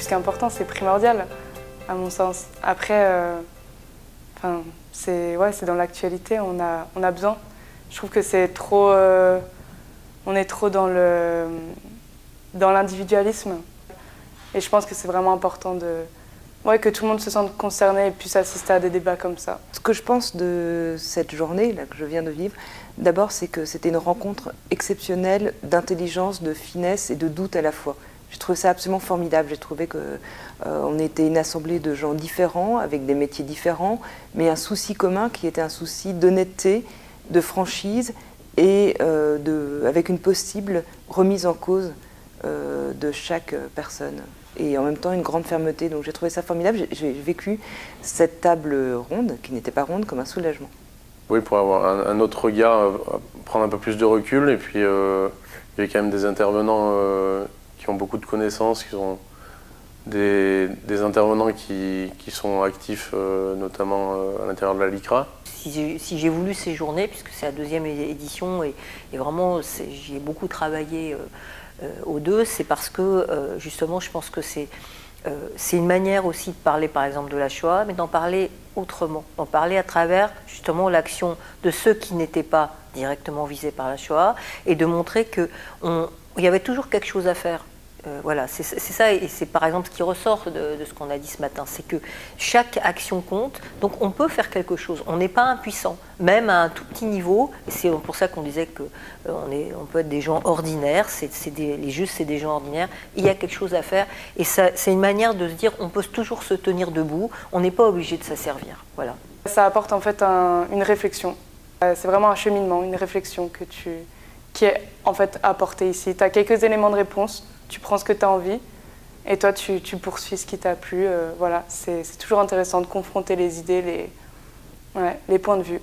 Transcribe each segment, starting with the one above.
plus qu'important, c'est primordial, à mon sens. Après, c'est dans l'actualité, on a besoin. Je trouve que c'est trop... on est trop dans l'individualisme. Et je pense que c'est vraiment important que tout le monde se sente concerné et puisse assister à des débats comme ça. Ce que je pense de cette journée là, que je viens de vivre, d'abord c'est que c'était une rencontre exceptionnelle d'intelligence, de finesse et de doute à la fois. J'ai trouvé ça absolument formidable. J'ai trouvé qu'on était une assemblée de gens différents, avec des métiers différents, mais un souci commun qui était un souci d'honnêteté, de franchise et avec une possible remise en cause de chaque personne. Et en même temps une grande fermeté. Donc j'ai trouvé ça formidable. J'ai vécu cette table ronde, qui n'était pas ronde, comme un soulagement. Oui, pour avoir un autre regard, prendre un peu plus de recul. Et puis il y avait quand même des intervenants qui ont beaucoup de connaissances, qui sont des intervenants qui sont actifs notamment à l'intérieur de la LICRA. Si j'ai voulu ces journées, puisque c'est la 2e édition et vraiment j'y ai beaucoup travaillé aux deux, c'est parce que justement je pense que c'est une manière aussi de parler par exemple de la Shoah, mais d'en parler autrement, d'en parler à travers justement l'action de ceux qui n'étaient pas directement visés par la Shoah et de montrer qu'il y avait toujours quelque chose à faire. Voilà, c'est ça, et c'est par exemple ce qui ressort de ce qu'on a dit ce matin, c'est que chaque action compte, donc on peut faire quelque chose, on n'est pas impuissant, même à un tout petit niveau, et c'est pour ça qu'on disait qu'on peut être des gens ordinaires, les justes c'est des gens ordinaires, il y a quelque chose à faire, et c'est une manière de se dire on peut toujours se tenir debout, on n'est pas obligé de s'asservir, voilà. Ça apporte en fait une réflexion, c'est vraiment un cheminement, une réflexion qui est en fait apportée ici. Tu as quelques éléments de réponse, tu prends ce que tu as envie et toi tu poursuis ce qui t'a plu. Voilà, c'est toujours intéressant de confronter les idées, les points de vue.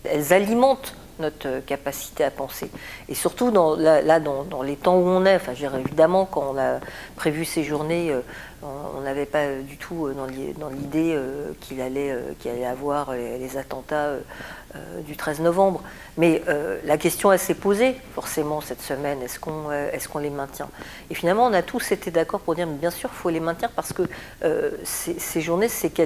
Elles alimentent notre capacité à penser. Et surtout dans les temps où on est, enfin, évidemment quand on a prévu ces journées, on n'avait pas du tout dans l'idée qu'il allait avoir les attentats du 13 novembre. Mais la question elle s'est posée forcément cette semaine, est-ce qu'on les maintient? Et finalement on a tous été d'accord pour dire mais bien sûr il faut les maintenir parce que ces journées c'est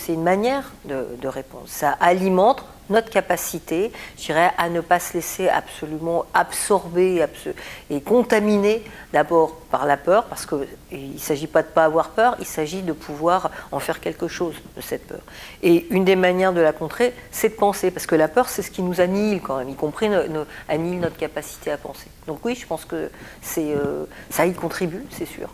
une manière de répondre. Ça alimente notre capacité, je dirais, à ne pas se laisser absolument absorber et contaminer d'abord par la peur, parce qu'il ne s'agit pas de ne pas avoir peur, il s'agit de pouvoir en faire quelque chose de cette peur. Et une des manières de la contrer, c'est de penser, parce que la peur, c'est ce qui nous annihile quand même, y compris annihile notre capacité à penser. Donc oui, je pense que ça y contribue, c'est sûr.